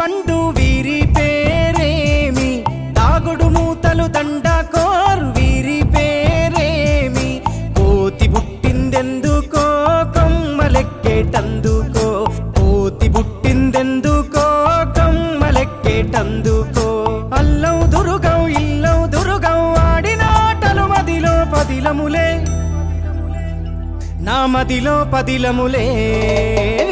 పండు వీరి పేరేమి, దాగుడు మూతలు దండకోర్ వీరి పేరేమి, కోతి పుట్టిందెందుకో కొమ్మలెక్కేటందుకో, కోతి పుట్టిందెందుకో కొమ్మలెక్కేటందుకో, అల్లం దురుగం ఇల్లం దురుగం ఆడిన ఆటలు మదిలో పదిలములే, నా మదిలో పదిలములే,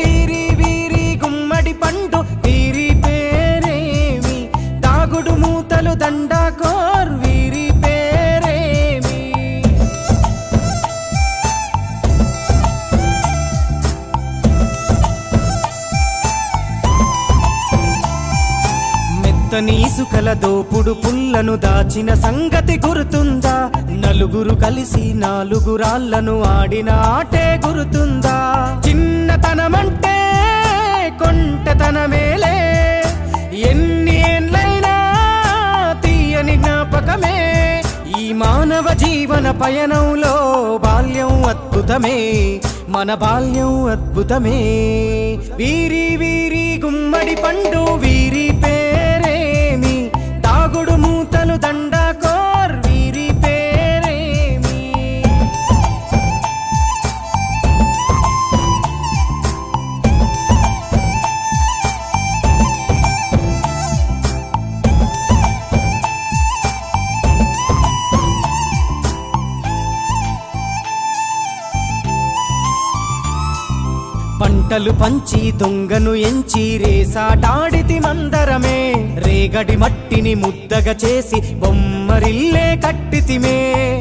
వీరి వీరి గుమ్మడి పండు వీరి పేరేమి, దాగుడు మూతలు దండకోర్ వీరి పేరేమి. మెత్తని ఇసుకల దోపుడు పుల్లను దాచిన సంగతి గుర్తుందా, నలుగురు కలిసి నాలుగురాళ్లను ఆడిన ఆటే గుర్తుందా, చిన్నతనమంటే కొంటతనమేలే, ఎన్ని ఏండ్లైనా తీయని జ్ఞాపకమే, ఈ మానవ జీవన పయనంలో బాల్యం అద్భుతమే, మన బాల్యం అద్భుతమే, వీరి వీరి గుమ్మడి పండు వీరి పేరేమి, దాగుడు మూతలు దండకోర్ వీరి పేరేమి. పంటలు పంచి దొంగను ఎంచి రేసాటాడితి మందరమే, రేగడి మట్టిని ముద్దగా చేసి బొమ్మరిల్లే కట్టితిమే,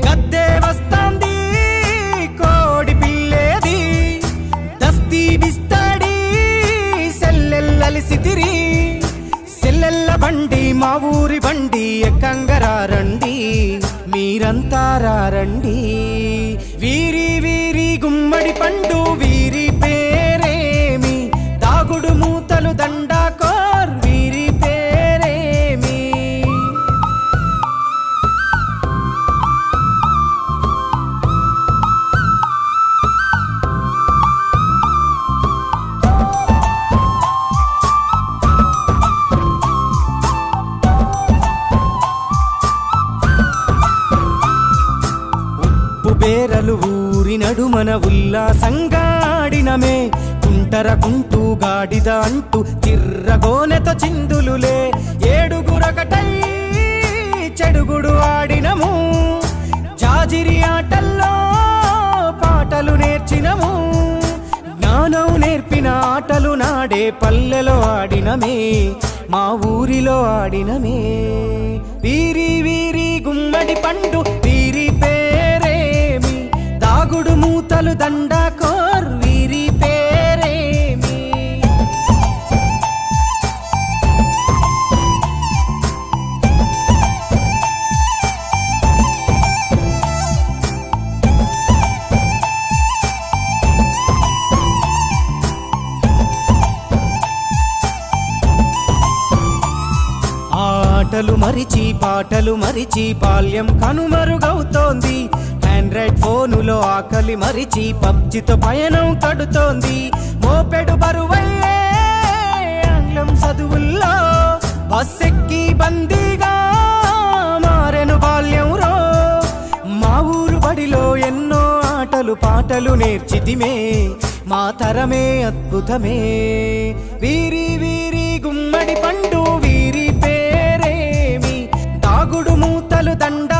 గద్దే వస్తాంది కోడి పిల్లేది, దస్తీ బిస్తాడి సెల్లెల్లలిసితిరి, సెల్లెల్ల బండి మా ఊరి బండి ఎక్కంగరారండి, మీరంతా రారండి, వీరి వీరి గుమ్మడి పండు వీరి పేరేమి, దాగుడు మూతలు దండకోర్ వీరి పేరేమి. ఉప్పు బేరలు ఊరి నడుమన ఉల్లాసంగా ఆడినమే, కుంటర కుంటూ గాడిద అంటూ చిర్రగోనెత చిందులులే, ఏడుగురకటై చెడుగుడు ఆడినము, జాజిరి ఆటల్లో పాటలు నేర్చినము, జ్ఞానం నేర్పిన ఆటలు నాడే పల్లెలో ఆడినమే, మా ఊరిలో ఆడినమే, వీరి వీరి గుమ్మడి పండు వీరి పేరేమి, దాగుడు మూతలు దండకోర్ వీరి పేరేమి. ఆటలు మరిచి పాటలు మరిచి బాల్యం కనుమరుగవుతోంది, ఆండ్రాయిడ్ ఫోనులో ఆకలి మరిచి పబ్జితో పయనం కడుతోంది, మోపెడు బరువయ్యే ఆంగ్లం చదువుల్లో బస్సెక్కి బందీగా మారెను బాల్యం రో, మా ఊరు బడిలో ఎన్నో ఆటలు పాటలు నేర్చితిమే, మా తరమే అద్భుతమే, వీరి వీరి గుమ్మడి పండు వీరి పేరేమి, దాగుడు మూతలు దండ